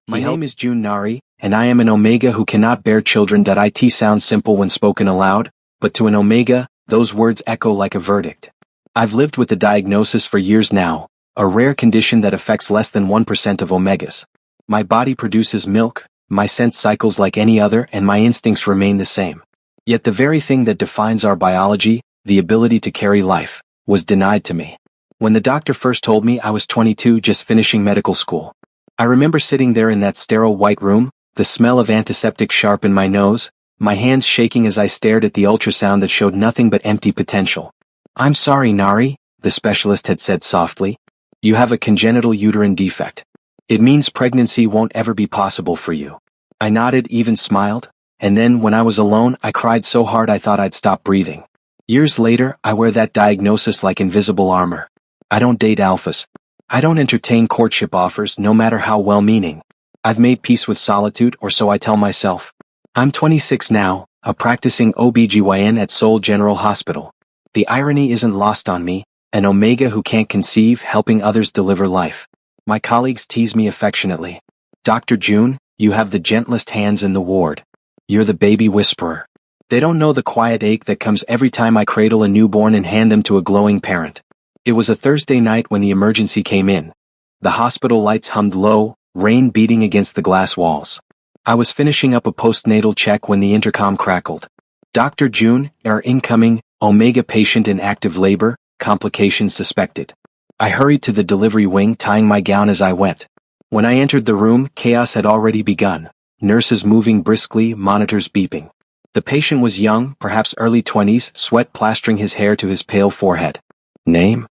My name is Jun Nari, and I am an Omega who cannot bear children. It sounds simple when spoken aloud, but to an Omega, those words echo like a verdict. I've lived with the diagnosis for years now, a rare condition that affects less than 1% of Omegas. My body produces milk, my sense cycles like any other, and my instincts remain the same. Yet the very thing that defines our biology, the ability to carry life, was denied to me. When the doctor first told me I was 22, just finishing medical school. I remember sitting there in that sterile white room, the smell of antiseptic sharp in my nose, my hands shaking as I stared at the ultrasound that showed nothing but empty potential. "I'm sorry, Nari," the specialist had said softly. "You have a congenital uterine defect. It means pregnancy won't ever be possible for you." I nodded, even smiled, and then when I was alone I cried so hard I thought I'd stop breathing. Years later, I wear that diagnosis like invisible armor. I don't date alphas. I don't entertain courtship offers, no matter how well-meaning. I've made peace with solitude, or so I tell myself. I'm 26 now, a practicing OBGYN at Seoul General Hospital. The irony isn't lost on me, an Omega who can't conceive, helping others deliver life. My colleagues tease me affectionately. "Dr. June, you have the gentlest hands in the ward. You're the baby whisperer." They don't know the quiet ache that comes every time I cradle a newborn and hand them to a glowing parent. It was a Thursday night when the emergency came in. The hospital lights hummed low, rain beating against the glass walls. I was finishing up a postnatal check when the intercom crackled. "Dr. June, our incoming, Omega patient in active labor, complications suspected." I hurried to the delivery wing, tying my gown as I went. When I entered the room, chaos had already begun. Nurses moving briskly, monitors beeping. The patient was young, perhaps early 20s, sweat plastering his hair to his pale forehead. "Name?"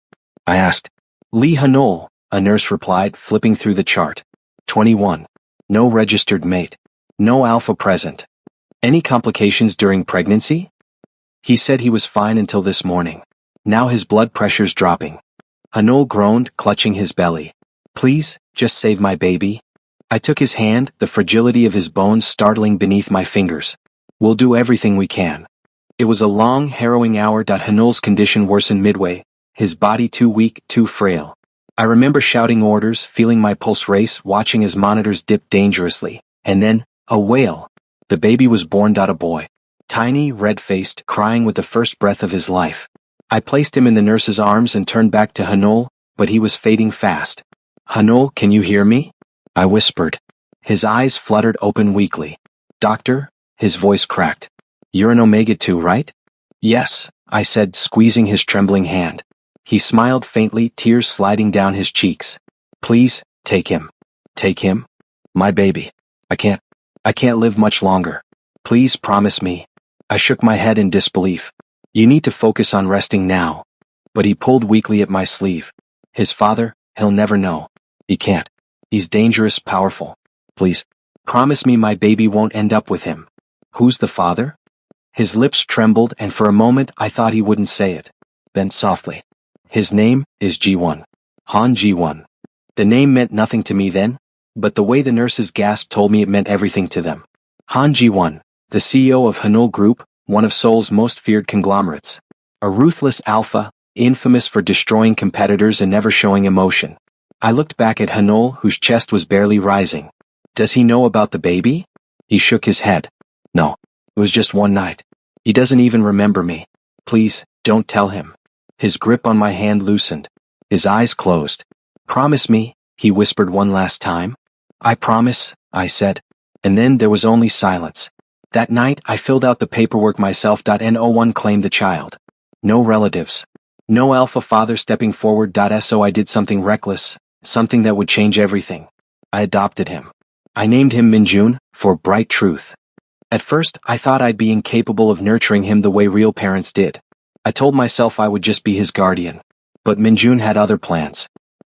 I asked. "Lee Hanol," a nurse replied, flipping through the chart. 21. No registered mate. No alpha present. "Any complications during pregnancy?" He said he was fine until this morning. Now his blood pressure's dropping. Hanol groaned, clutching his belly. "Please, just save my baby." I took his hand, the fragility of his bones startling beneath my fingers. "We'll do everything we can." It was a long, harrowing hour. Hanol's condition worsened midway, his body too weak, too frail. I remember shouting orders, feeling my pulse race, watching as monitors dipped dangerously. And then, a wail. The baby was born. A boy. Tiny, red-faced, crying with the first breath of his life. I placed him in the nurse's arms and turned back to Hanol, but he was fading fast. "Hanol, can you hear me?" I whispered. His eyes fluttered open weakly. "Doctor?" His voice cracked. "You're an Omega 2, right?" "Yes," I said, squeezing his trembling hand. He smiled faintly, tears sliding down his cheeks. "Please, take him." "Take him? My baby. I can't live much longer. Please promise me." I shook my head in disbelief. "You need to focus on resting now." But he pulled weakly at my sleeve. "His father, he'll never know. He can't. He's dangerous, powerful. Please, promise me my baby won't end up with him." "Who's the father?" His lips trembled, and for a moment I thought he wouldn't say it. Then softly. "His name is G1. Han G1." The name meant nothing to me then, but the way the nurses gasped told me it meant everything to them. Han Ji-won, the CEO of Hanul Group, one of Seoul's most feared conglomerates. A ruthless alpha, infamous for destroying competitors and never showing emotion. I looked back at Hanul, whose chest was barely rising. "Does he know about the baby?" He shook his head. "No, it was just one night. He doesn't even remember me. Please, don't tell him." His grip on my hand loosened. His eyes closed. "Promise me," he whispered one last time. "I promise," I said. And then there was only silence. That night I filled out the paperwork myself. No one claimed the child. No relatives. No alpha father stepping forward. So I did something reckless, something that would change everything. I adopted him. I named him Minjun, for bright truth. At first, I thought I'd be incapable of nurturing him the way real parents did. I told myself I would just be his guardian. But Minjun had other plans.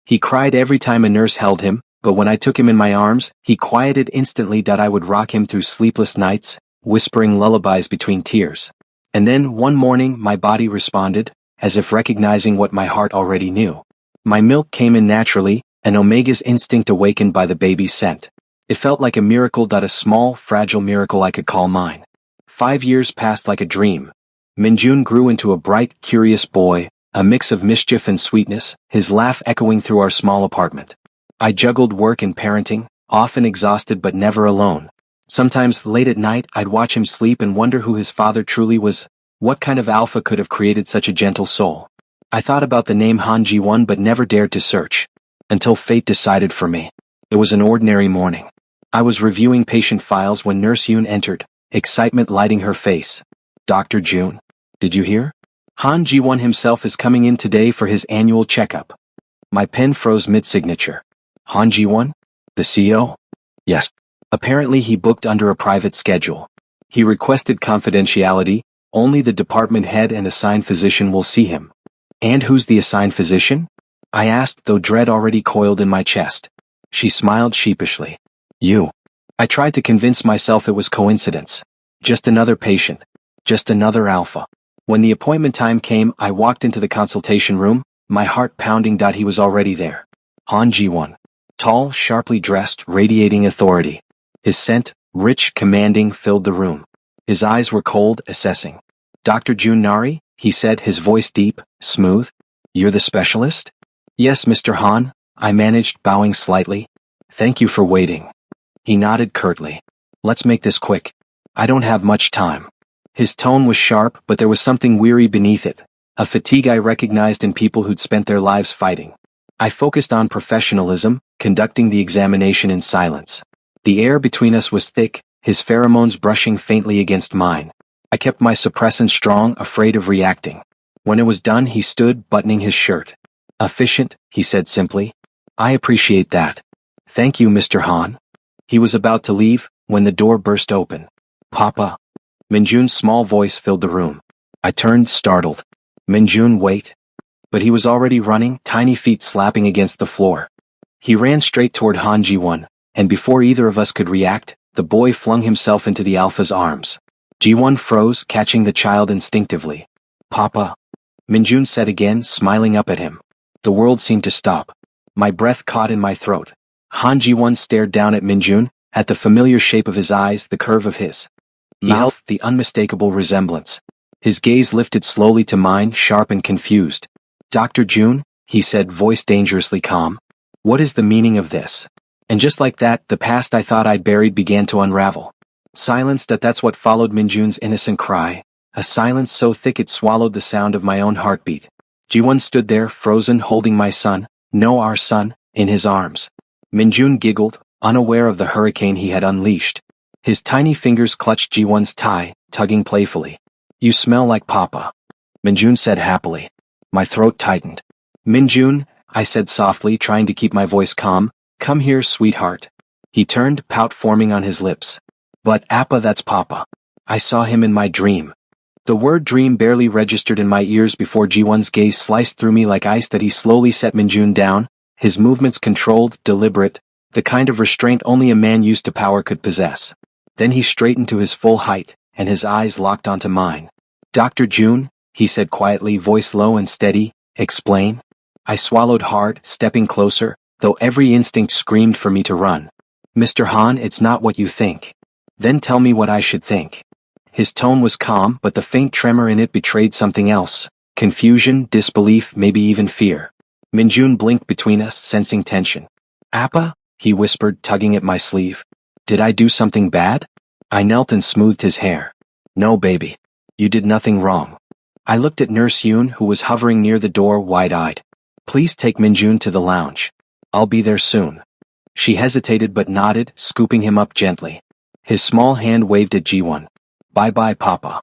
He cried every time a nurse held him, but when I took him in my arms, he quieted instantly. I would rock him through sleepless nights, whispering lullabies between tears. And then, one morning, my body responded, as if recognizing what my heart already knew. My milk came in naturally, an Omega's instinct awakened by the baby's scent. It felt like a miracle. A small, fragile miracle I could call mine. 5 years passed like a dream. Minjun grew into a bright, curious boy, a mix of mischief and sweetness, his laugh echoing through our small apartment. I juggled work and parenting, often exhausted but never alone. Sometimes late at night I'd watch him sleep and wonder who his father truly was. What kind of alpha could have created such a gentle soul? I thought about the name Han Ji-won but never dared to search. Until fate decided for me. It was an ordinary morning. I was reviewing patient files when Nurse Yoon entered, excitement lighting her face. Dr. Jun, did you hear? Han Ji-won himself is coming in today for his annual checkup. My pen froze mid-signature. Han Ji-won? The CEO? Yes. Apparently he booked under a private schedule. He requested confidentiality, only the department head and assigned physician will see him. And who's the assigned physician? I asked, though dread already coiled in my chest. She smiled sheepishly. You. I tried to convince myself it was coincidence. Just another patient. Just another alpha. When the appointment time came, I walked into the consultation room, my heart pounding. He was already there. Han Ji-won. Tall, sharply dressed, radiating authority. His scent, rich, commanding, filled the room. His eyes were cold, assessing. Dr. Jun Nari, he said, his voice deep, smooth. You're the specialist? Yes, Mr. Han, I managed, bowing slightly. Thank you for waiting. He nodded curtly. Let's make this quick. I don't have much time. His tone was sharp, but there was something weary beneath it, a fatigue I recognized in people who'd spent their lives fighting. I focused on professionalism, conducting the examination in silence. The air between us was thick, his pheromones brushing faintly against mine. I kept my suppressant strong, afraid of reacting. When it was done, he stood, buttoning his shirt. Efficient, he said simply. I appreciate that. Thank you, Mr. Han. He was about to leave, when the door burst open. Papa. Minjun's small voice filled the room. I turned, startled. Minjun, wait. But he was already running, tiny feet slapping against the floor. He ran straight toward Han Ji-won, and before either of us could react, the boy flung himself into the alpha's arms. Ji-won froze, catching the child instinctively. Papa. Minjun said again, smiling up at him. The world seemed to stop. My breath caught in my throat. Han Ji-won stared down at Minjun, at the familiar shape of his eyes, the curve of his mouth, the unmistakable resemblance. His gaze lifted slowly to mine, sharp and confused. Dr. Jun, he said, voice dangerously calm. What is the meaning of this? And just like that, the past I thought I'd buried began to unravel. Silence, that's what followed Minjun's innocent cry, a silence so thick it swallowed the sound of my own heartbeat. Ji-won stood there, frozen, holding my son, no, our son, in his arms. Minjun giggled, unaware of the hurricane he had unleashed. His tiny fingers clutched Ji-won's tie, tugging playfully. You smell like Papa. Minjun said happily. My throat tightened. Minjun, I said softly, trying to keep my voice calm, come here, sweetheart. He turned, pout forming on his lips. But Appa, that's Papa. I saw him in my dream. The word dream barely registered in my ears before Ji-won's gaze sliced through me like ice. He slowly set Minjun down, his movements controlled, deliberate, the kind of restraint only a man used to power could possess. Then he straightened to his full height, and his eyes locked onto mine. Dr. Jun, he said quietly, voice low and steady, explain. I swallowed hard, stepping closer, though every instinct screamed for me to run. Mr. Han, it's not what you think. Then tell me what I should think. His tone was calm, but the faint tremor in it betrayed something else. Confusion, disbelief, maybe even fear. Minjun blinked between us, sensing tension. Appa? He whispered, tugging at my sleeve. Did I do something bad? I knelt and smoothed his hair. No, baby. You did nothing wrong. I looked at Nurse Yoon, who was hovering near the door, wide-eyed. Please take Minjun to the lounge. I'll be there soon. She hesitated but nodded, scooping him up gently. His small hand waved at Ji-won. Bye-bye, Papa.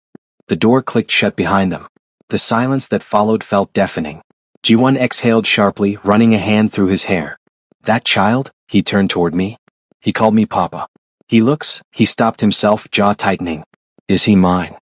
The door clicked shut behind them. The silence that followed felt deafening. Ji-won exhaled sharply, running a hand through his hair. That child? He turned toward me. He called me Papa. He stopped himself, jaw tightening. Is he mine?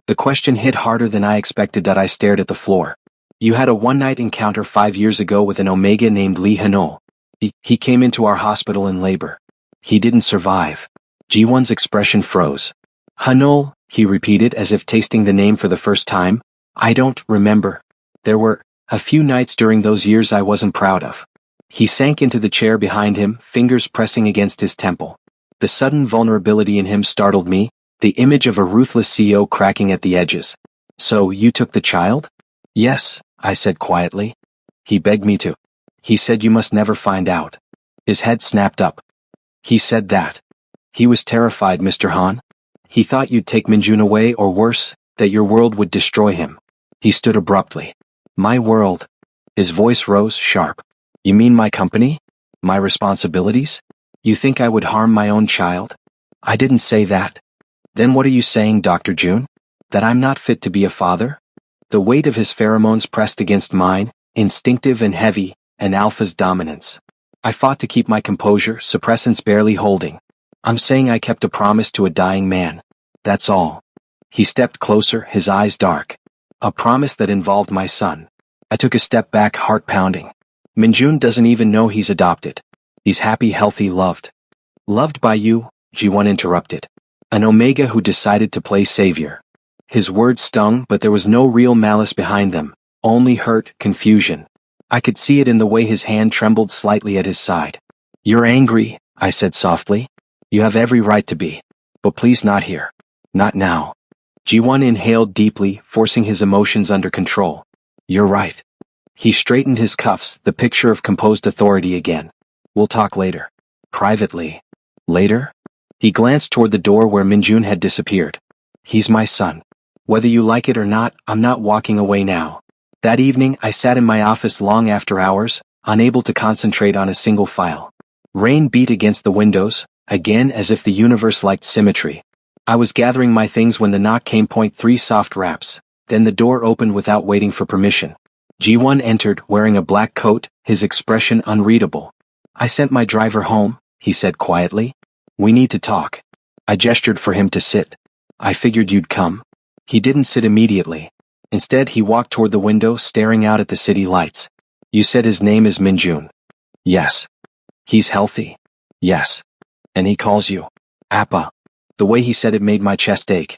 The question hit harder than I expected. I stared at the floor. You had a one-night encounter 5 years ago with an Omega named Lee Hanol. He came into our hospital in labor. He didn't survive. Ji-won's expression froze. Hanol, he repeated as if tasting the name for the first time. I don't remember. There were a few nights during those years I wasn't proud of. He sank into the chair behind him, fingers pressing against his temple. The sudden vulnerability in him startled me, the image of a ruthless CEO cracking at the edges. So you took the child? Yes, I said quietly. He begged me to. He said you must never find out. His head snapped up. He said that. He was terrified, Mr. Han. He thought you'd take Minjun away, or worse, that your world would destroy him. He stood abruptly. My world. His voice rose sharp. You mean my company? My responsibilities? You think I would harm my own child? I didn't say that. Then what are you saying, Dr. June? That I'm not fit to be a father? The weight of his pheromones pressed against mine, instinctive and heavy, and Alpha's dominance. I fought to keep my composure, suppressants barely holding. I'm saying I kept a promise to a dying man. That's all. He stepped closer, his eyes dark. A promise that involved my son. I took a step back, heart pounding. Minjun doesn't even know he's adopted. He's happy, healthy, loved. Loved by you, Ji-won interrupted. An Omega who decided to play savior. His words stung, but there was no real malice behind them, only hurt, confusion. I could see it in the way his hand trembled slightly at his side. You're angry, I said softly. You have every right to be. But please not here. Not now. Ji-won inhaled deeply, forcing his emotions under control. You're right. He straightened his cuffs, the picture of composed authority again. We'll talk later. Privately. Later? He glanced toward the door where Minjun had disappeared. He's my son. Whether you like it or not, I'm not walking away now. That evening, I sat in my office long after hours, unable to concentrate on a single file. Rain beat against the windows, again as if the universe liked symmetry. I was gathering my things when the knock came. 3 soft raps. Then the door opened without waiting for permission. Ji-won entered, wearing a black coat, his expression unreadable. I sent my driver home, he said quietly. We need to talk. I gestured for him to sit. I figured you'd come. He didn't sit immediately. Instead, he walked toward the window, staring out at the city lights. You said his name is Minjun. Yes. He's healthy. Yes. And he calls you Appa. The way he said it made my chest ache.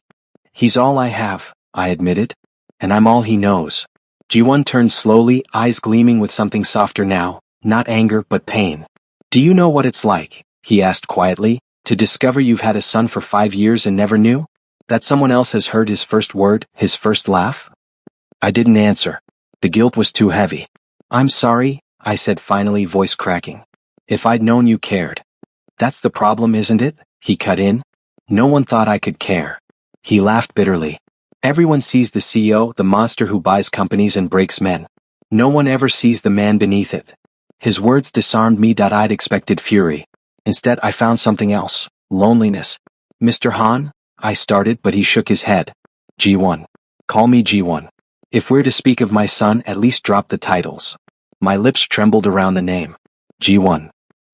He's all I have, I admitted. And I'm all he knows. Ji-won turned slowly, eyes gleaming with something softer now, not anger but pain. Do you know what it's like, he asked quietly, to discover you've had a son for 5 years and never knew? That someone else has heard his first word, his first laugh? I didn't answer. The guilt was too heavy. I'm sorry, I said finally, voice cracking. If I'd known you cared. That's the problem, isn't it? He cut in. No one thought I could care. He laughed bitterly. Everyone sees the CEO, the monster who buys companies and breaks men. No one ever sees the man beneath it. His words disarmed me. I'd expected fury. Instead, I found something else. Loneliness. Mr. Han? I started, but he shook his head. Ji-won. Call me Ji-won. If we're to speak of my son, at least drop the titles. My lips trembled around the name. Ji-won.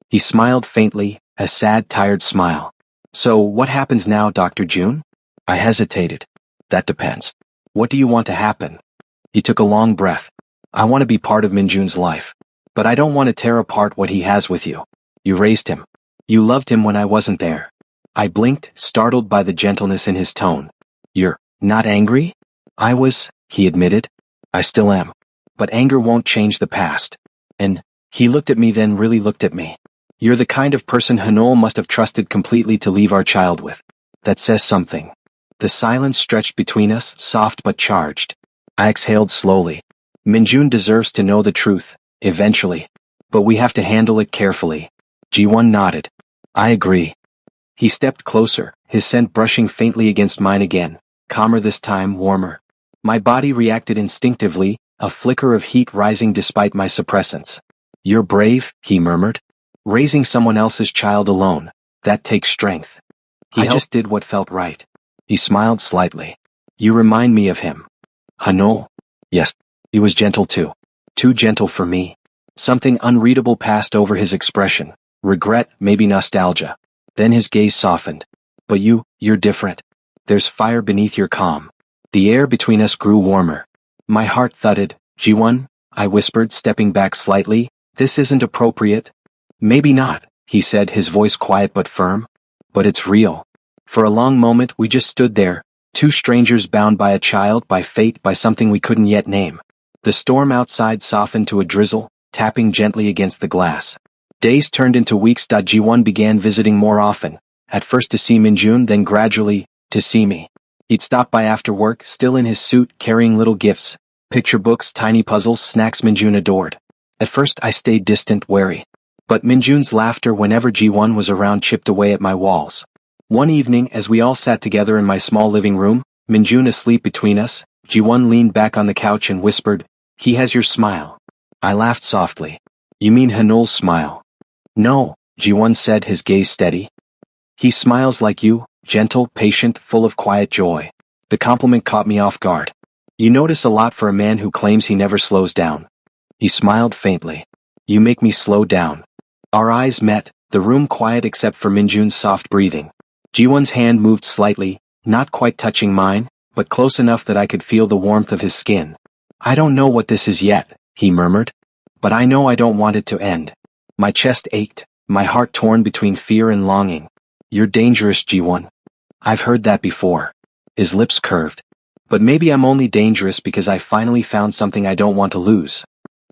He smiled faintly, a sad, tired smile. So, what happens now, Dr. June? I hesitated. That depends. What do you want to happen? He took a long breath. I want to be part of Minjun's life. But I don't want to tear apart what he has with you. You raised him. You loved him when I wasn't there. I blinked, startled by the gentleness in his tone. You're not angry? I was, he admitted. I still am. But anger won't change the past. And he looked at me, then really looked at me. You're the kind of person Hanol must have trusted completely to leave our child with. That says something. The silence stretched between us, soft but charged. I exhaled slowly. Minjun deserves to know the truth, eventually. But we have to handle it carefully. Ji-won nodded. I agree. He stepped closer, his scent brushing faintly against mine again, calmer this time, warmer. My body reacted instinctively, a flicker of heat rising despite my suppressants. You're brave, he murmured. Raising someone else's child alone, that takes strength. I just did what felt right. He smiled slightly. You remind me of him. Hanol? Yes. He was gentle too. Too gentle for me. Something unreadable passed over his expression. Regret, maybe nostalgia. Then his gaze softened. But you're different. There's fire beneath your calm. The air between us grew warmer. My heart thudded. Ji-won, I whispered, stepping back slightly. This isn't appropriate. Maybe not, he said, his voice quiet but firm. But it's real. For a long moment we just stood there, two strangers bound by a child, by fate, by something we couldn't yet name. The storm outside softened to a drizzle, tapping gently against the glass. Days turned into weeks. Ji-won began visiting more often, at first to see Minjun, then gradually, to see me. He'd stop by after work, still in his suit, carrying little gifts, picture books, tiny puzzles, snacks Minjun adored. At first I stayed distant, wary. But Minjun's laughter whenever Ji-won was around chipped away at my walls. One evening, as we all sat together in my small living room, Minjun asleep between us, Ji-won leaned back on the couch and whispered, "He has your smile." I laughed softly. "You mean Hanul's smile?" "No," Ji-won said, his gaze steady. "He smiles like you, gentle, patient, full of quiet joy." The compliment caught me off guard. "You notice a lot for a man who claims he never slows down." He smiled faintly. "You make me slow down." Our eyes met, the room quiet except for Minjun's soft breathing. Ji-won's hand moved slightly, not quite touching mine, but close enough that I could feel the warmth of his skin. "I don't know what this is yet," he murmured. "But I know I don't want it to end." My chest ached, my heart torn between fear and longing. "You're dangerous, Ji-won." "I've heard that before." His lips curved. "But maybe I'm only dangerous because I finally found something I don't want to lose."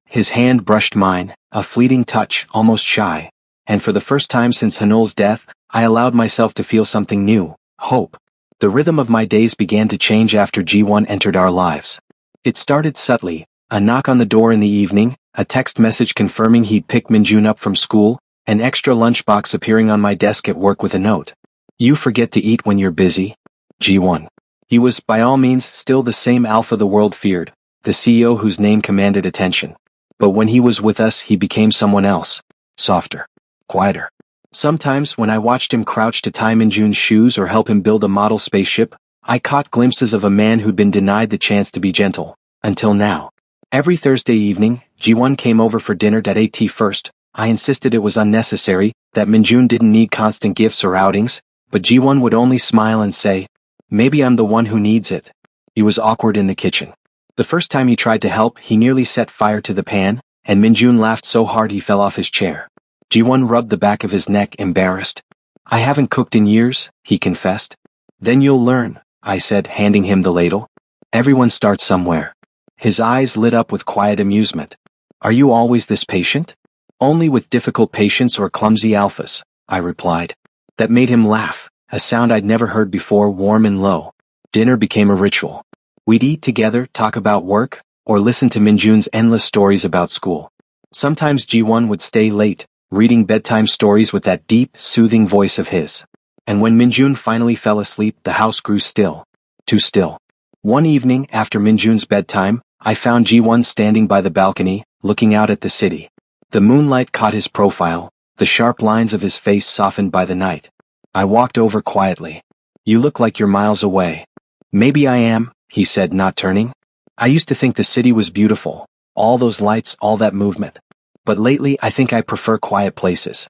His hand brushed mine, a fleeting touch, almost shy. And for the first time since Hanul's death, I allowed myself to feel something new, hope. The rhythm of my days began to change after Ji-won entered our lives. It started subtly, a knock on the door in the evening, a text message confirming he'd picked Minjun up from school, an extra lunchbox appearing on my desk at work with a note. "You forget to eat when you're busy." Ji-won. He was, by all means, still the same alpha the world feared, the CEO whose name commanded attention. But when he was with us, he became someone else. Softer. Quieter. Sometimes, when I watched him crouch to tie Minjun's shoes or help him build a model spaceship, I caught glimpses of a man who'd been denied the chance to be gentle. Until now. Every Thursday evening, Ji-won came over for dinner at 8 first. I insisted it was unnecessary, that Minjun didn't need constant gifts or outings, but Ji-won would only smile and say, "Maybe I'm the one who needs it." He was awkward in the kitchen. The first time he tried to help, he nearly set fire to the pan, and Minjun laughed so hard he fell off his chair. Ji-won rubbed the back of his neck, embarrassed. "I haven't cooked in years," he confessed. "Then you'll learn," I said, handing him the ladle. "Everyone starts somewhere." His eyes lit up with quiet amusement. "Are you always this patient?" "Only with difficult patients or clumsy alphas," I replied. That made him laugh, a sound I'd never heard before, warm and low. Dinner became a ritual. We'd eat together, talk about work, or listen to Minjun's endless stories about school. Sometimes Ji-won would stay late, reading bedtime stories with that deep, soothing voice of his. And when Minjun finally fell asleep, the house grew still. Too still. One evening, after Minjun's bedtime, I found Ji-won standing by the balcony, looking out at the city. The moonlight caught his profile, the sharp lines of his face softened by the night. I walked over quietly. "You look like you're miles away." "Maybe I am," he said, not turning. "I used to think the city was beautiful, all those lights, all that movement. But lately I think I prefer quiet places."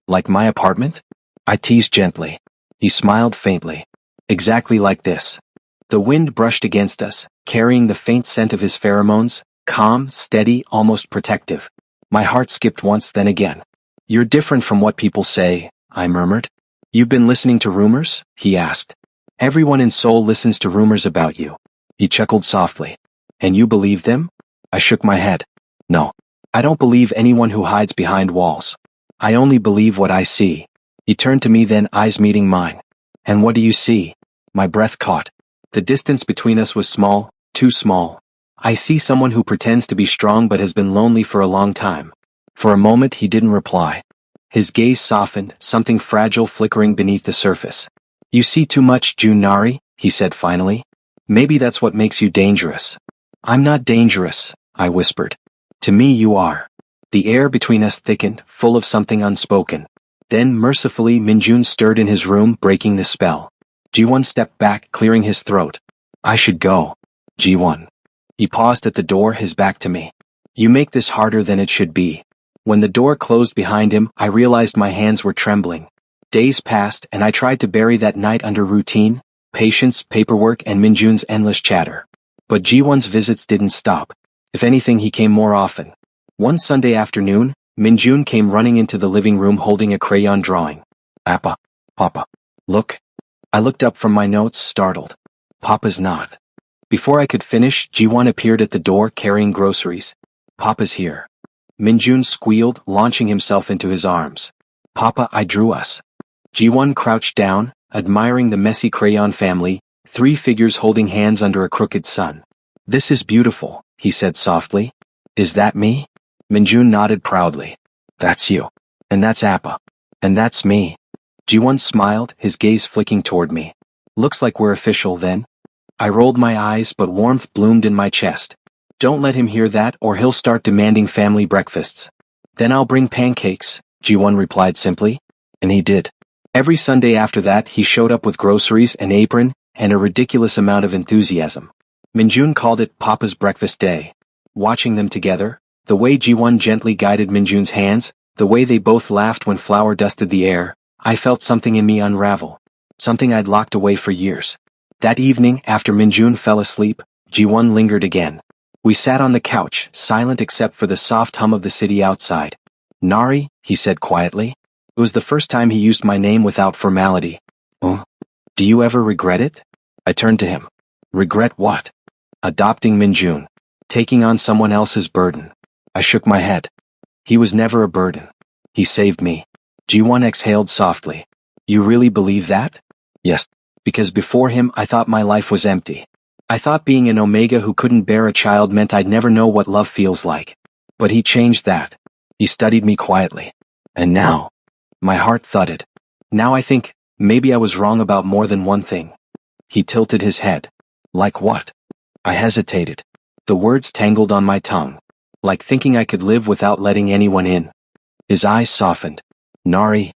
"Like my apartment?" I teased gently. He smiled faintly. "Exactly like this." The wind brushed against us, carrying the faint scent of his pheromones, calm, steady, almost protective. My heart skipped once, then again. "You're different from what people say," I murmured. "You've been listening to rumors?" he asked. "Everyone in Seoul listens to rumors about you." He chuckled softly. "And you believe them?" I shook my head. "No. I don't believe anyone who hides behind walls. I only believe what I see." He turned to me then, eyes meeting mine. "And what do you see?" My breath caught. The distance between us was small, too small. "I see someone who pretends to be strong but has been lonely for a long time." For a moment he didn't reply. His gaze softened, something fragile flickering beneath the surface. "You see too much, Junari," he said finally. "Maybe that's what makes you dangerous." "I'm not dangerous," I whispered. "To me you are." The air between us thickened, full of something unspoken. Then mercifully Minjun stirred in his room, breaking the spell. Ji-won stepped back, clearing his throat. "I should go." Ji-won. He paused at the door, his back to me. "You make this harder than it should be." When the door closed behind him, I realized my hands were trembling. Days passed, and I tried to bury that night under routine, patience, paperwork, and Minjun's endless chatter. But Ji-won's visits didn't stop. If anything, he came more often. One Sunday afternoon, Minjun came running into the living room holding a crayon drawing. "Appa. Papa. Look." I looked up from my notes, startled. "Papa's not." Before I could finish, Ji-won appeared at the door carrying groceries. "Papa's here." Minjun squealed, launching himself into his arms. "Papa, I drew us." Ji-won crouched down, admiring the messy crayon family, 3 figures holding hands under a crooked sun. "This is beautiful," he said softly. "Is that me?" Minjun nodded proudly. "That's you." And that's Appa. And that's me. Ji-won smiled, his gaze flicking toward me. Looks like we're official then. I rolled my eyes but warmth bloomed in my chest. Don't let him hear that or he'll start demanding family breakfasts. Then I'll bring pancakes, Ji-won replied simply. And he did. Every Sunday after that he showed up with groceries, an apron, and a ridiculous amount of enthusiasm. Minjun called it Papa's breakfast day. Watching them together, the way Ji-won gently guided Minjun's hands, the way they both laughed when flour dusted the air, I felt something in me unravel. Something I'd locked away for years. That evening, after Minjun fell asleep, Ji-won lingered again. We sat on the couch, silent except for the soft hum of the city outside. Nari, he said quietly. It was the first time he used my name without formality. Oh, do you ever regret it? I turned to him. Regret what? Adopting Minjun. Taking on someone else's burden. I shook my head. He was never a burden. He saved me. Ji-won exhaled softly. You really believe that? Yes. Because before him I thought my life was empty. I thought being an Omega who couldn't bear a child meant I'd never know what love feels like. But he changed that. He studied me quietly. And now, my heart thudded. Now I think, maybe I was wrong about more than one thing. He tilted his head. Like what? I hesitated. The words tangled on my tongue. Like thinking I could live without letting anyone in. His eyes softened. Nari.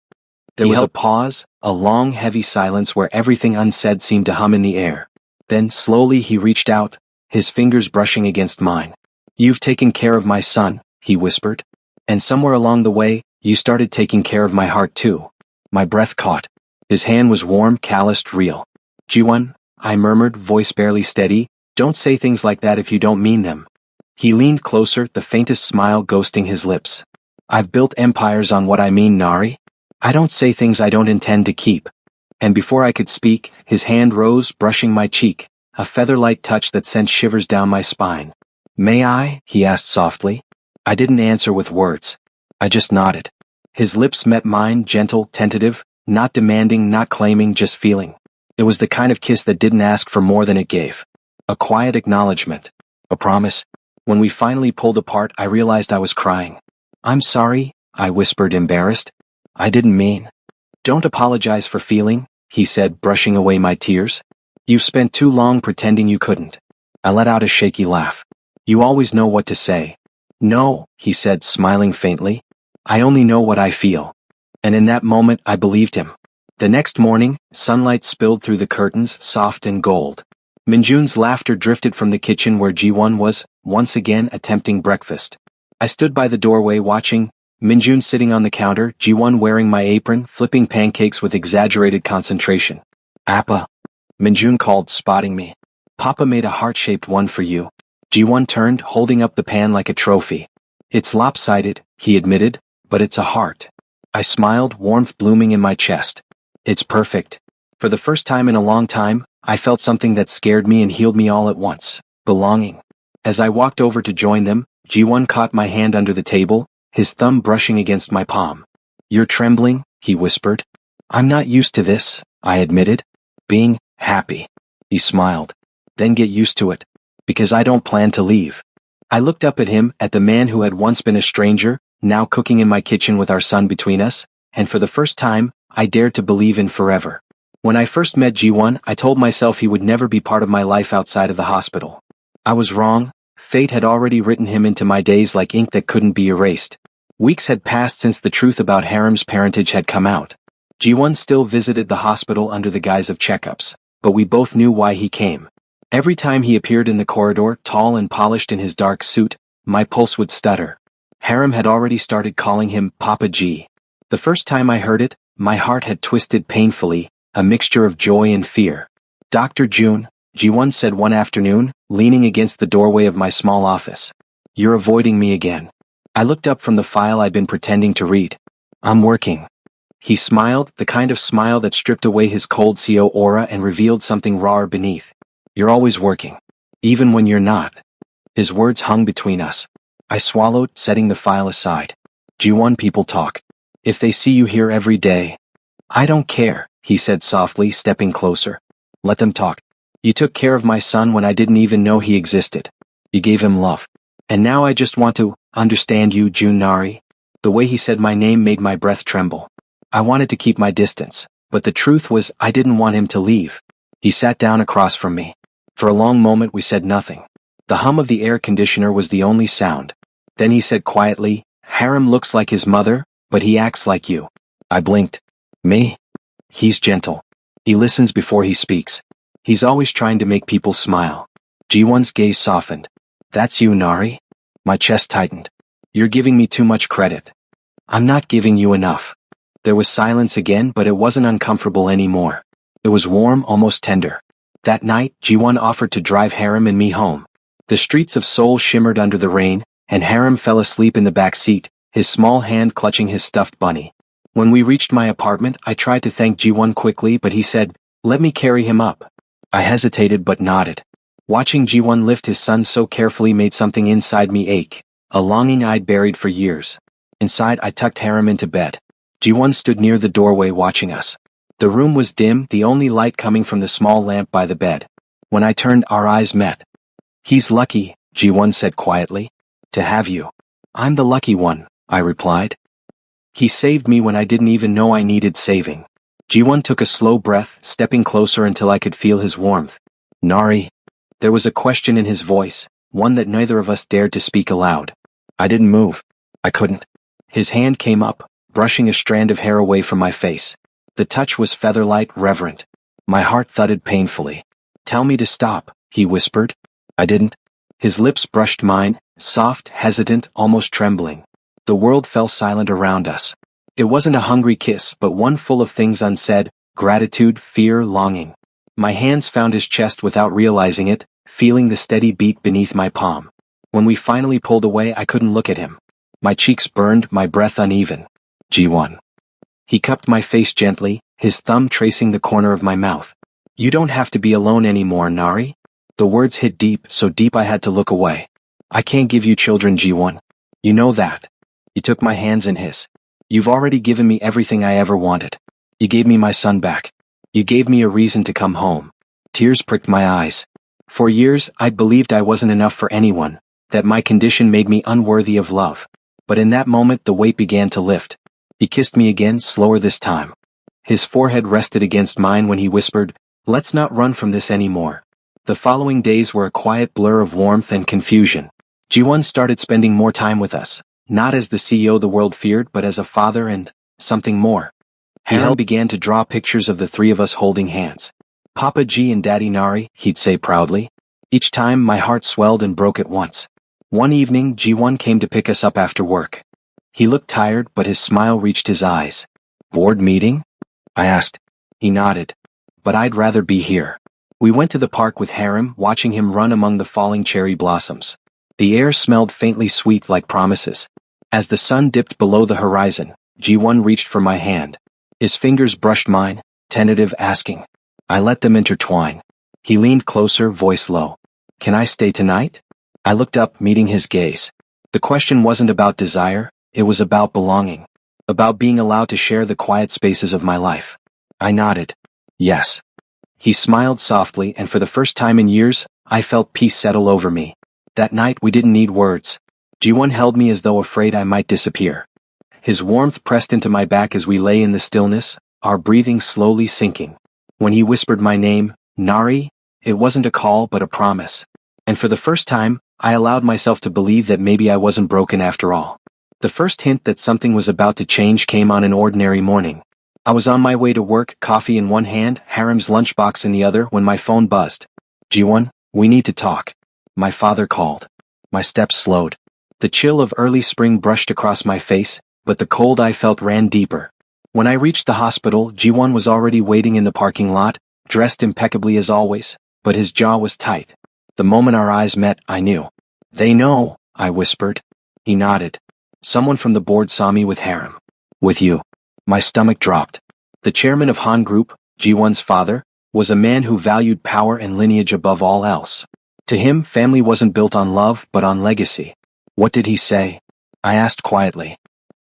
There was a pause, a long heavy silence where everything unsaid seemed to hum in the air. Then slowly he reached out, his fingers brushing against mine. You've taken care of my son, he whispered. And somewhere along the way, you started taking care of my heart too. My breath caught. His hand was warm, calloused, real. Ji-won, I murmured, voice barely steady, don't say things like that if you don't mean them. He leaned closer, the faintest smile ghosting his lips. I've built empires on what I mean, Nari. I don't say things I don't intend to keep. And before I could speak, his hand rose, brushing my cheek, a feather-light touch that sent shivers down my spine. May I? He asked softly. I didn't answer with words. I just nodded. His lips met mine, gentle, tentative, not demanding, not claiming, just feeling. It was the kind of kiss that didn't ask for more than it gave. A quiet acknowledgement. A promise. When we finally pulled apart, I realized I was crying. I'm sorry, I whispered, embarrassed. I didn't mean. Don't apologize for feeling, he said, brushing away my tears. You've spent too long pretending you couldn't. I let out a shaky laugh. You always know what to say. No, he said, smiling faintly. I only know what I feel. And in that moment, I believed him. The next morning, sunlight spilled through the curtains, soft and gold. Minjun's laughter drifted from the kitchen where Ji-won was, once again attempting breakfast. I stood by the doorway watching, Minjun sitting on the counter, Ji-won wearing my apron, flipping pancakes with exaggerated concentration. Appa. Minjun called, spotting me. Papa made a heart-shaped one for you. Ji-won turned, holding up the pan like a trophy. It's lopsided, he admitted, but it's a heart. I smiled, warmth blooming in my chest. It's perfect. For the first time in a long time, I felt something that scared me and healed me all at once. Belonging. As I walked over to join them, Ji-won caught my hand under the table, his thumb brushing against my palm. You're trembling, he whispered. I'm not used to this, I admitted. Being happy. He smiled. Then get used to it. Because I don't plan to leave. I looked up at him, at the man who had once been a stranger, now cooking in my kitchen with our son between us, and for the first time, I dared to believe in forever. When I first met Ji-won, I told myself he would never be part of my life outside of the hospital. I was wrong. Fate had already written him into my days like ink that couldn't be erased. Weeks had passed since the truth about Harem's parentage had come out. Ji-won still visited the hospital under the guise of checkups, but we both knew why he came. Every time he appeared in the corridor, tall and polished in his dark suit, my pulse would stutter. Harem had already started calling him Papa G. The first time I heard it, my heart had twisted painfully, a mixture of joy and fear. Dr. June, Ji-won said one afternoon, leaning against the doorway of my small office. You're avoiding me again. I looked up from the file I'd been pretending to read. I'm working. He smiled, the kind of smile that stripped away his cold CO aura and revealed something rawer beneath. You're always working. Even when you're not. His words hung between us. I swallowed, setting the file aside. Ji-won, people talk. If they see you here every day. I don't care, he said softly, stepping closer. Let them talk. You took care of my son when I didn't even know he existed. You gave him love. And now I just want to understand you, Junari. The way he said my name made my breath tremble. I wanted to keep my distance, but the truth was I didn't want him to leave. He sat down across from me. For a long moment we said nothing. The hum of the air conditioner was the only sound. Then he said quietly, "Harem looks like his mother, but he acts like you." I blinked. Me? He's gentle. He listens before he speaks. He's always trying to make people smile. Ji-won's gaze softened. "That's you, Nari?" My chest tightened. "You're giving me too much credit." "I'm not giving you enough." There was silence again, but it wasn't uncomfortable anymore. It was warm, almost tender. That night, Ji-won offered to drive Harem and me home. The streets of Seoul shimmered under the rain, and Harem fell asleep in the back seat, his small hand clutching his stuffed bunny. When we reached my apartment, I tried to thank Ji-won quickly, but he said, "Let me carry him up." I hesitated but nodded. Watching Ji-won lift his son so carefully made something inside me ache, a longing I'd buried for years. Inside, I tucked Harem into bed. Ji-won stood near the doorway watching us. The room was dim, the only light coming from the small lamp by the bed. When I turned, our eyes met. "He's lucky," Ji-won said quietly, "to have you." "I'm the lucky one," I replied. He saved me when I didn't even know I needed saving. Ji-won took a slow breath, stepping closer until I could feel his warmth. "Nari?" There was a question in his voice, one that neither of us dared to speak aloud. I didn't move. I couldn't. His hand came up, brushing a strand of hair away from my face. The touch was feather-light, reverent. My heart thudded painfully. "Tell me to stop," he whispered. I didn't. His lips brushed mine, soft, hesitant, almost trembling. The world fell silent around us. It wasn't a hungry kiss, but one full of things unsaid, gratitude, fear, longing. My hands found his chest without realizing it, feeling the steady beat beneath my palm. When we finally pulled away, I couldn't look at him. My cheeks burned, my breath uneven. Ji-won. He cupped my face gently, his thumb tracing the corner of my mouth. "You don't have to be alone anymore, Nari." The words hit deep, so deep I had to look away. "I can't give you children, Ji-won. You know that." He took my hands in his. "You've already given me everything I ever wanted. You gave me my son back. You gave me a reason to come home." Tears pricked my eyes. For years, I'd believed I wasn't enough for anyone, that my condition made me unworthy of love. But in that moment, the weight began to lift. He kissed me again, slower this time. His forehead rested against mine when he whispered, "Let's not run from this anymore." The following days were a quiet blur of warmth and confusion. Ji-won started spending more time with us, not as the CEO the world feared, but as a father and something more. Heir began to draw pictures of the three of us holding hands. "Papa G and Daddy Nari," he'd say proudly. Each time, my heart swelled and broke at once. One evening, Ji-won came to pick us up after work. He looked tired, but his smile reached his eyes. "Board meeting?" I asked. He nodded. "But I'd rather be here." We went to the park with Harem, watching him run among the falling cherry blossoms. The air smelled faintly sweet like promises. As the sun dipped below the horizon, Ji-won reached for my hand. His fingers brushed mine, tentative, asking. I let them intertwine. He leaned closer, voice low. "Can I stay tonight?" I looked up, meeting his gaze. The question wasn't about desire, it was about belonging. About being allowed to share the quiet spaces of my life. I nodded. Yes. He smiled softly, and for the first time in years, I felt peace settle over me. That night we didn't need words. Ji-won held me as though afraid I might disappear. His warmth pressed into my back as we lay in the stillness, our breathing slowly sinking. When he whispered my name, Nari, it wasn't a call but a promise. And for the first time, I allowed myself to believe that maybe I wasn't broken after all. The first hint that something was about to change came on an ordinary morning. I was on my way to work, coffee in one hand, Harem's lunchbox in the other, when my phone buzzed. Ji-won, we need to talk. My father called. My steps slowed. The chill of early spring brushed across my face, but the cold I felt ran deeper. When I reached the hospital, Ji-won was already waiting in the parking lot, dressed impeccably as always, but his jaw was tight. The moment our eyes met, I knew. They know, I whispered. He nodded. Someone from the board saw me with Harem. With you. My stomach dropped. The chairman of Han Group, Ji-won's father, was a man who valued power and lineage above all else. To him, family wasn't built on love, but on legacy. What did he say? I asked quietly.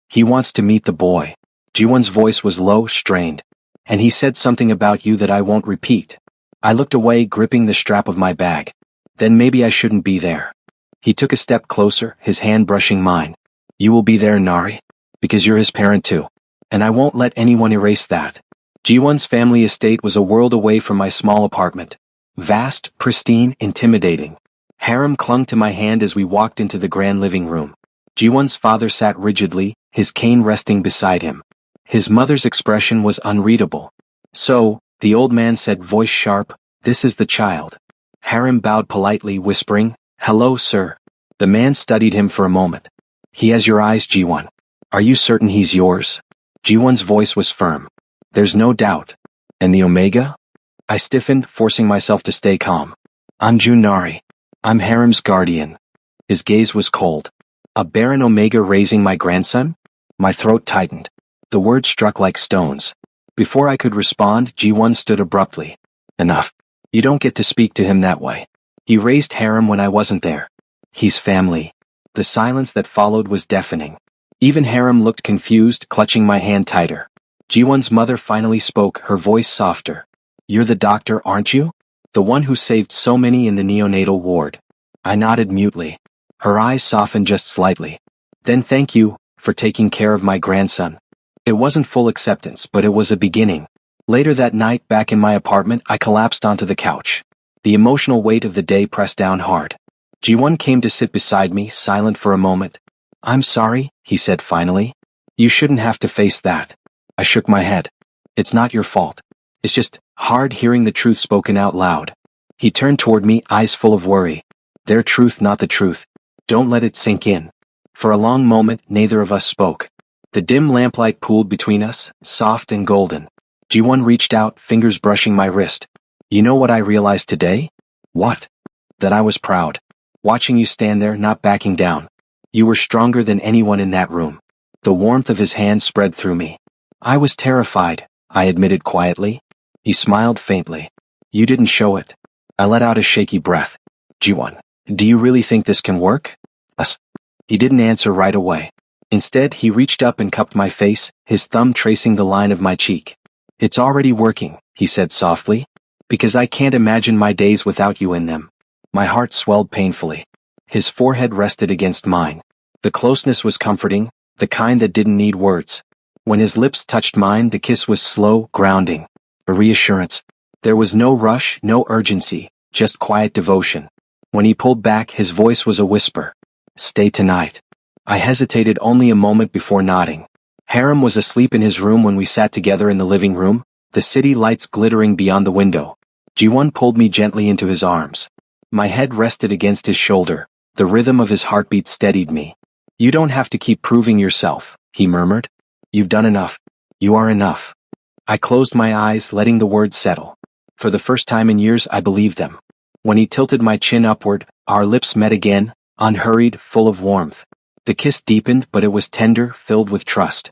He wants to meet the boy. Ji-won's voice was low, strained. And he said something about you that I won't repeat. I looked away, gripping the strap of my bag. Then maybe I shouldn't be there. He took a step closer, his hand brushing mine. You will be there, Nari? Because you're his parent too. And I won't let anyone erase that. Ji-won's family estate was a world away from my small apartment. Vast, pristine, intimidating. Harem clung to my hand as we walked into the grand living room. Ji-won's father sat rigidly, his cane resting beside him. His mother's expression was unreadable. So, the old man said, voice sharp, "This is the child." Harem bowed politely, whispering, "Hello, sir." The man studied him for a moment. "He has your eyes, Ji-won. Are you certain he's yours?" Ji-won's voice was firm. "There's no doubt." "And the Omega?" I stiffened, forcing myself to stay calm. "I'm Junari. I'm Harem's guardian." His gaze was cold. "A Baron Omega raising my grandson?" My throat tightened. The words struck like stones. Before I could respond, Ji-won stood abruptly. "Enough. You don't get to speak to him that way. He raised Harem when I wasn't there. He's family." The silence that followed was deafening. Even Harem looked confused, clutching my hand tighter. Ji-won's mother finally spoke, her voice softer. "You're the doctor, aren't you? The one who saved so many in the neonatal ward." I nodded mutely. Her eyes softened just slightly. "Then thank you for taking care of my grandson." It wasn't full acceptance, but it was a beginning. Later that night, back in my apartment, I collapsed onto the couch. The emotional weight of the day pressed down hard. Ji-won came to sit beside me, silent for a moment. "I'm sorry," he said finally. "You shouldn't have to face that." I shook my head. "It's not your fault. It's just hard hearing the truth spoken out loud." He turned toward me, eyes full of worry. "Their truth, not the truth. Don't let it sink in." For a long moment, neither of us spoke. The dim lamplight pooled between us, soft and golden. Ji-won reached out, fingers brushing my wrist. "You know what I realized today?" "What?" "That I was proud. Watching you stand there, not backing down. You were stronger than anyone in that room." The warmth of his hand spread through me. "I was terrified," I admitted quietly. He smiled faintly. "You didn't show it." I let out a shaky breath. "Ji-won, do you really think this can work?" "Us." He didn't answer right away. Instead, he reached up and cupped my face, his thumb tracing the line of my cheek. "It's already working," he said softly. "Because I can't imagine my days without you in them." My heart swelled painfully. His forehead rested against mine. The closeness was comforting, the kind that didn't need words. When his lips touched mine, the kiss was slow, grounding. A reassurance. There was no rush, no urgency, just quiet devotion. When he pulled back, his voice was a whisper. "Stay tonight." I hesitated only a moment before nodding. Harem was asleep in his room when we sat together in the living room, the city lights glittering beyond the window. Ji-won pulled me gently into his arms. My head rested against his shoulder. The rhythm of his heartbeat steadied me. "You don't have to keep proving yourself," he murmured. "You've done enough. You are enough." I closed my eyes, letting the words settle. For the first time in years, I believed them. When he tilted my chin upward, our lips met again, unhurried, full of warmth. The kiss deepened, but it was tender, filled with trust.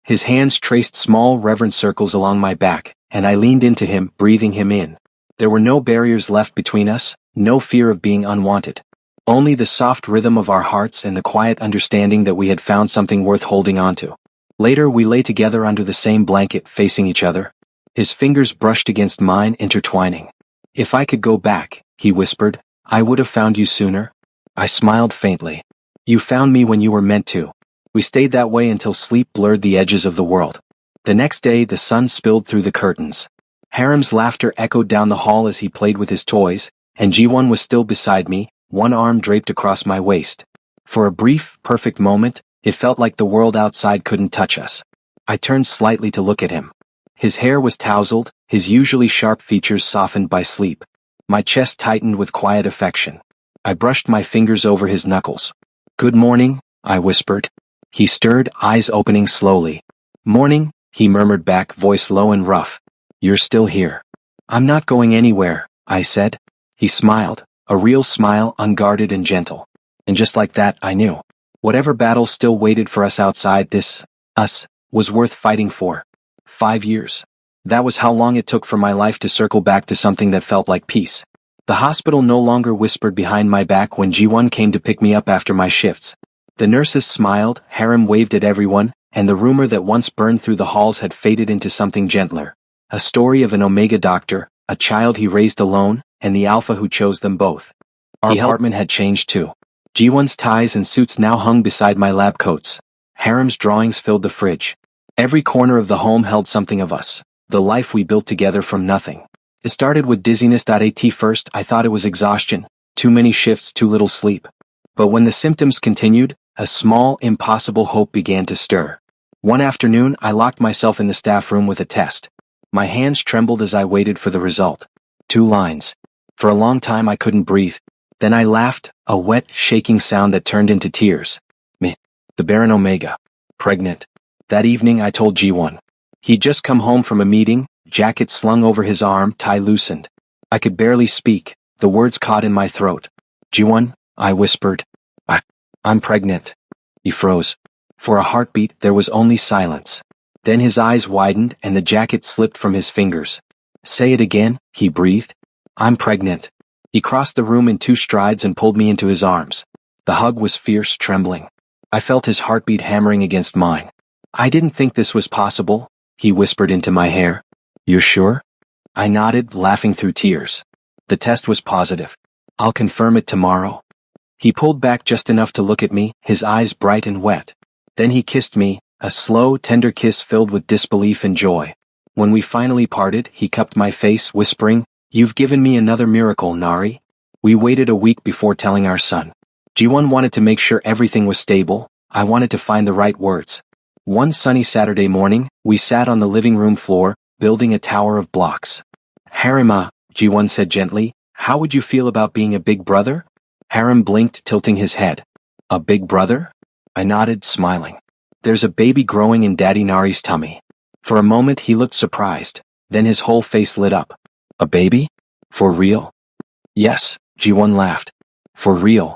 His hands traced small, reverent circles along my back, and I leaned into him, breathing him in. There were no barriers left between us, no fear of being unwanted. Only the soft rhythm of our hearts and the quiet understanding that we had found something worth holding onto. Later, we lay together under the same blanket, facing each other. His fingers brushed against mine, intertwining. "If I could go back," he whispered, "I would have found you sooner." I smiled faintly. "You found me when you were meant to." We stayed that way until sleep blurred the edges of the world. The next day, the sun spilled through the curtains. Harem's laughter echoed down the hall as he played with his toys, and Ji-won was still beside me, one arm draped across my waist. For a brief, perfect moment, it felt like the world outside couldn't touch us. I turned slightly to look at him. His hair was tousled, his usually sharp features softened by sleep. My chest tightened with quiet affection. I brushed my fingers over his knuckles. "Good morning," I whispered. He stirred, eyes opening slowly. "Morning," he murmured back, voice low and rough. "You're still here." "I'm not going anywhere," I said. He smiled, a real smile, unguarded and gentle. And just like that, I knew. Whatever battle still waited for us outside, this, us, was worth fighting for. 5 years. That was how long it took for my life to circle back to something that felt like peace. The hospital no longer whispered behind my back when Ji-won came to pick me up after my shifts. The nurses smiled, Harem waved at everyone, and the rumor that once burned through the halls had faded into something gentler. A story of an Omega doctor, a child he raised alone, and the Alpha who chose them both. Our apartment had changed too. Ji-won's ties and suits now hung beside my lab coats. Harem's drawings filled the fridge. Every corner of the home held something of us, the life we built together from nothing. It started with dizziness. At first I thought it was exhaustion, too many shifts, too little sleep. But when the symptoms continued, a small, impossible hope began to stir. One afternoon I locked myself in the staff room with a test. My hands trembled as I waited for the result. 2 lines. For a long time I couldn't breathe. Then I laughed, a wet, shaking sound that turned into tears. Me. The Baron Omega. Pregnant. That evening I told G1. He'd just come home from a meeting, jacket slung over his arm, tie loosened. I could barely speak, the words caught in my throat. G1, I whispered. I'm pregnant. He froze. For a heartbeat there was only silence. Then his eyes widened and the jacket slipped from his fingers. Say it again, he breathed. I'm pregnant. He crossed the room in 2 strides and pulled me into his arms. The hug was fierce, trembling. I felt his heartbeat hammering against mine. I didn't think this was possible, he whispered into my hair. You're sure? I nodded, laughing through tears. The test was positive. I'll confirm it tomorrow. He pulled back just enough to look at me, his eyes bright and wet. Then he kissed me, a slow, tender kiss filled with disbelief and joy. When we finally parted, he cupped my face, whispering, You've given me another miracle, Nari. We waited a week before telling our son. G1 wanted to make sure everything was stable. I wanted to find the right words. One sunny Saturday morning, we sat on the living room floor, building a tower of blocks. Harima, G1 said gently, how would you feel about being a big brother? Harem blinked, tilting his head. A big brother? I nodded, smiling. There's a baby growing in Daddy Nari's tummy. For a moment he looked surprised, then his whole face lit up. A baby? For real? Yes, G1 laughed. For real.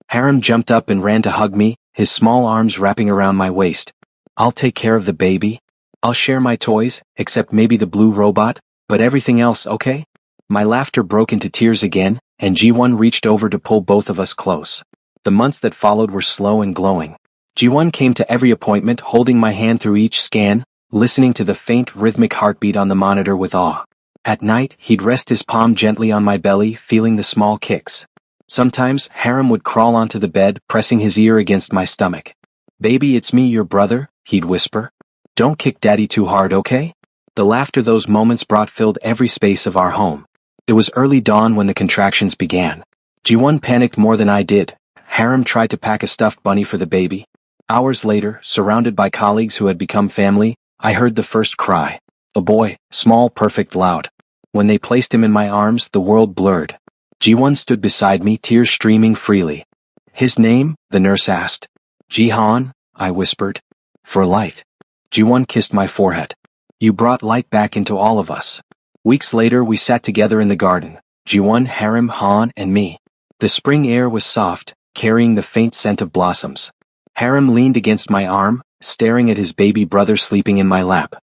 Harem jumped up and ran to hug me, his small arms wrapping around my waist. I'll take care of the baby. I'll share my toys, except maybe the blue robot, but everything else okay? My laughter broke into tears again, and G1 reached over to pull both of us close. The months that followed were slow and glowing. G1 came to every appointment, holding my hand through each scan, listening to the faint rhythmic heartbeat on the monitor with awe. At night, he'd rest his palm gently on my belly, feeling the small kicks. Sometimes, Harem would crawl onto the bed, pressing his ear against my stomach. Baby, it's me, your brother, he'd whisper. Don't kick Daddy too hard, okay? The laughter those moments brought filled every space of our home. It was early dawn when the contractions began. G1 panicked more than I did. Harem tried to pack a stuffed bunny for the baby. Hours later, surrounded by colleagues who had become family, I heard the first cry. A boy, small, perfect, loud. When they placed him in my arms, the world blurred. G1 stood beside me, tears streaming freely. His name? The nurse asked. Jihan, I whispered. For light. G1 kissed my forehead. You brought light back into all of us. Weeks later we sat together in the garden. G1, Harem, Han, and me. The spring air was soft, carrying the faint scent of blossoms. Harem leaned against my arm, staring at his baby brother sleeping in my lap.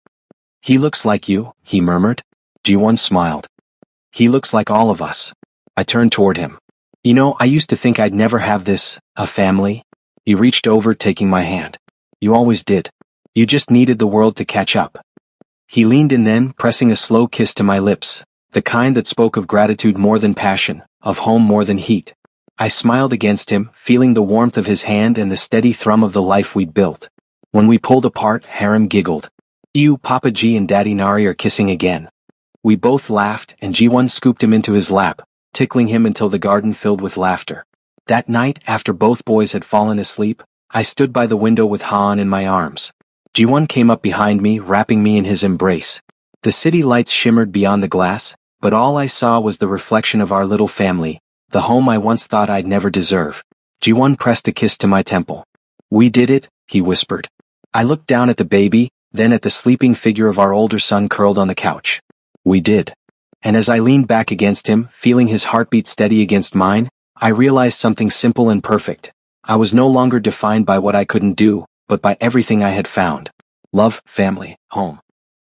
He looks like you, he murmured. G1 smiled. He looks like all of us. I turned toward him. You know, I used to think I'd never have this, a family. He reached over, taking my hand. You always did. You just needed the world to catch up. He leaned in then, pressing a slow kiss to my lips, the kind that spoke of gratitude more than passion, of home more than heat. I smiled against him, feeling the warmth of his hand and the steady thrum of the life we'd built. When we pulled apart, Harem giggled. Ew, Papa G and Daddy Nari are kissing again. We both laughed, and G1 scooped him into his lap, tickling him until the garden filled with laughter. That night, after both boys had fallen asleep, I stood by the window with Han in my arms. G1 came up behind me, wrapping me in his embrace. The city lights shimmered beyond the glass, but all I saw was the reflection of our little family, the home I once thought I'd never deserve. G1 pressed a kiss to my temple. We did it, he whispered. I looked down at the baby, then at the sleeping figure of our older son curled on the couch. We did. And as I leaned back against him, feeling his heartbeat steady against mine, I realized something simple and perfect. I was no longer defined by what I couldn't do, but by everything I had found. Love, family, home.